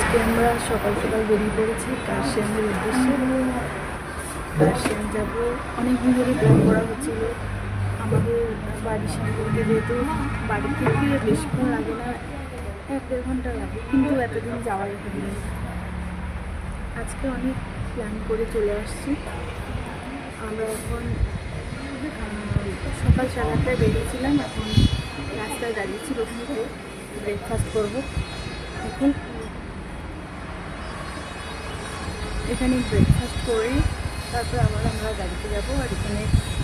আজকে আমরা সকাল সকাল বেরিয়ে পড়েছি কার্শিয়াংয়ের উদ্দেশ্যে। কার্শিয়াং যাব। অনেকদিন ধরে প্ল্যান করা হচ্ছিল। আমাদের বাড়ির সামনে থেকে, যেহেতু বাড়ি থেকে বেশিক্ষণ লাগে না, 1-1.5 ঘন্টা লাগে, কিন্তু এতদিন যাওয়াই হয়নি। আজকে অনেক প্ল্যান করে চলে আসছি। আমরা এখন সকাল 8:30টায় বেরিয়েছিলাম, এখন রাস্তায় দাঁড়িয়েছি রোহিণীতে, ব্রেকফাস্ট করবো। এখন এখানে ব্রেকফাস্ট করে তারপরে আবার আমরা গাড়িতে যাবো, আর এখানে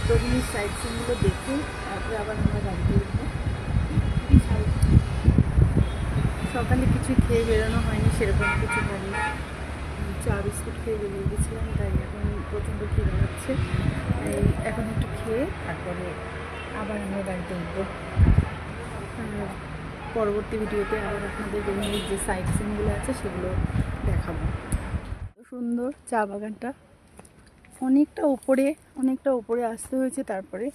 রোহিণীর সাইড সিনগুলো দেখে তারপরে আবার আমরা গাড়িতে উঠবো। সকালে কিছু খেয়ে বেরোনো হয়নি, সেরকম কিছু হয়নি, চা বিস্কুট খেয়ে বেরিয়ে গেছিলাম, তাই এখন প্রচণ্ড খিদে হচ্ছে। এখন একটু খেয়ে তারপরে আবার আমরা গাড়িতে উঠবো। পরবর্তী ভিডিওতে আবার আপনাদের রোহিণীর যে সাইড সিনগুলো আছে সেগুলো দেখাবো। সুন্দর চা বাগানটা, অনেকটা উপরে আসতে হয়েছে। তারপরে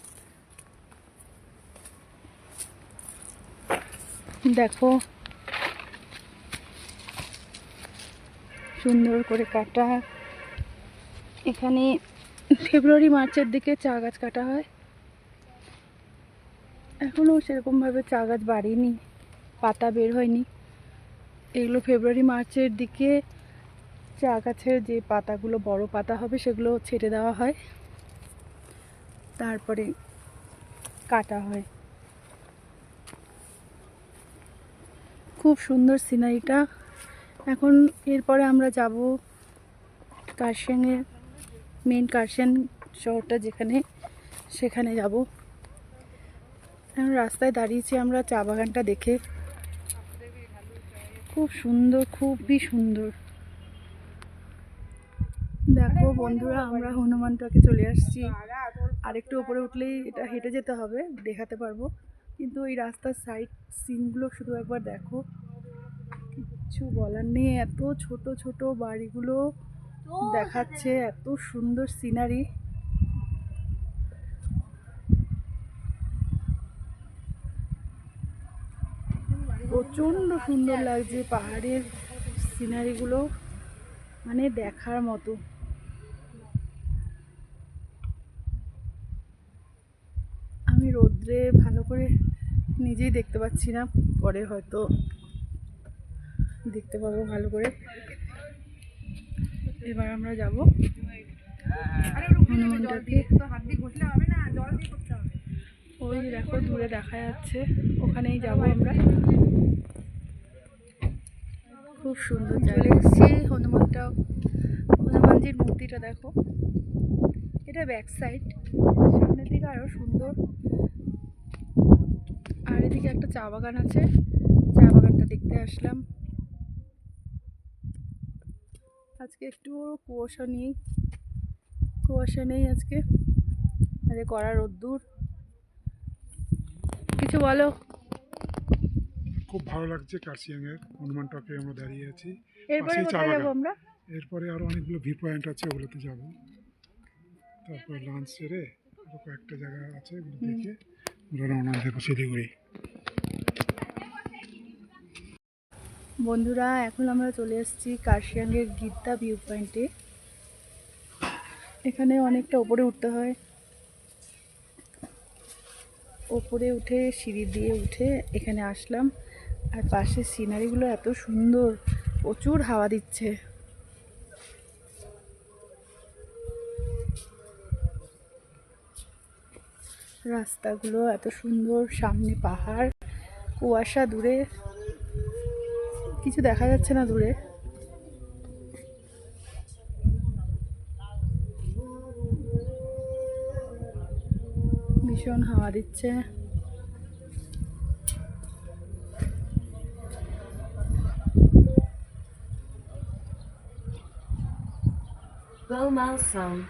দেখো সুন্দর করে কাটা। এখানে ফেব্রুয়ারি মার্চের দিকে চা গাছ কাটা হয়। এখনও সেরকমভাবে চা গাছ বাড়েনি, পাতা বের হয়নি। এগুলো ফেব্রুয়ারি মার্চের দিকে চা গাছের যে পাতাগুলো বড় পাতা হবে সেগুলো ছেটে দেওয়া হয়, তারপরে কাটা হয়। খুব সুন্দর সিনারিটা। এখন এরপরে আমরা যাব কার্শিয়াংয়ে, মেন কার্শিয়াং শহরটা যেখানে, সেখানে যাব। এখন রাস্তায় দাঁড়িয়েছি আমরা চা বাগানটা দেখে। খুব সুন্দর, খুবই সুন্দর। দেখো বন্ধুরা, আমরা হনুমানটাকে চলে আসছি। আরেকটু উপরে উঠলেই এটা হেঁটে যেতে হবে, দেখাতে পারবো। কিন্তু এই রাস্তার সাইড সিনগুলো শুধু একবার দেখো, কিচ্ছু বলার নেই। এত ছোট ছোট বাড়িগুলো দেখাচ্ছে, এত সুন্দর সিনারি। প্রচণ্ড সুন্দর লাগছে পাহাড়ের সিনারিগুলো, মানে দেখার মতো। আমি রোদ্রে ভালো করে নিজেই দেখতে পাচ্ছি না, পরে হয়তো দেখতে পাবো ভালো করে। এবার আমরা যাব হনুমানটাকে। ওই দেখো দূরে দেখা যাচ্ছে, ওখানেই যাব আমরা। খুব সুন্দর চলে এসেছি। হনুমানজির মূর্তিটা দেখো, এটা ব্যাক সাইড, সামনের দিকে আরো সুন্দর। আর এদিকে একটা চা বাগান আছে, চা বাগানটা দেখতে আসলাম। আজকে একটু কুয়াশা নেই আজকে, আরে কড়া রোদ্দুর। কিছু বলো। খুব ভালো লাগছে কার্শিয়াংয়ের হনুমানটাকে আমরা দাঁড়িয়ে আছি। এরপরে কোথায় যাবো আমরা? এরপরে আরও অনেকগুলো ভিউ পয়েন্ট আছে, ওগুলোতে যাব। তারপর লাঞ্চ সেরে আরও কয়েকটা জায়গা আছে, ওগুলো দেখে আমরা রওনা দেবো শিলিগুড়ি। বন্ধুরা, এখন আমরা চলে এসেছি কার্শিয়াংয়ের গিদ্দা ভিউ পয়েন্টে। এখানে অনেকটা উপরে উঠতে হয়, ওপরে উঠে সিঁড়ি দিয়ে উঠে এখানে আসলাম। আর পাশের সিনারিগুলো এত সুন্দর, প্রচুর হাওয়া দিচ্ছে। রাস্তাগুলো এত সুন্দর, সামনে পাহাড়, কুয়াশা, দূরে কিছু দেখা যাচ্ছে না দূরে। ভীষণ হাওয়া দিচ্ছে। Low mouse sound.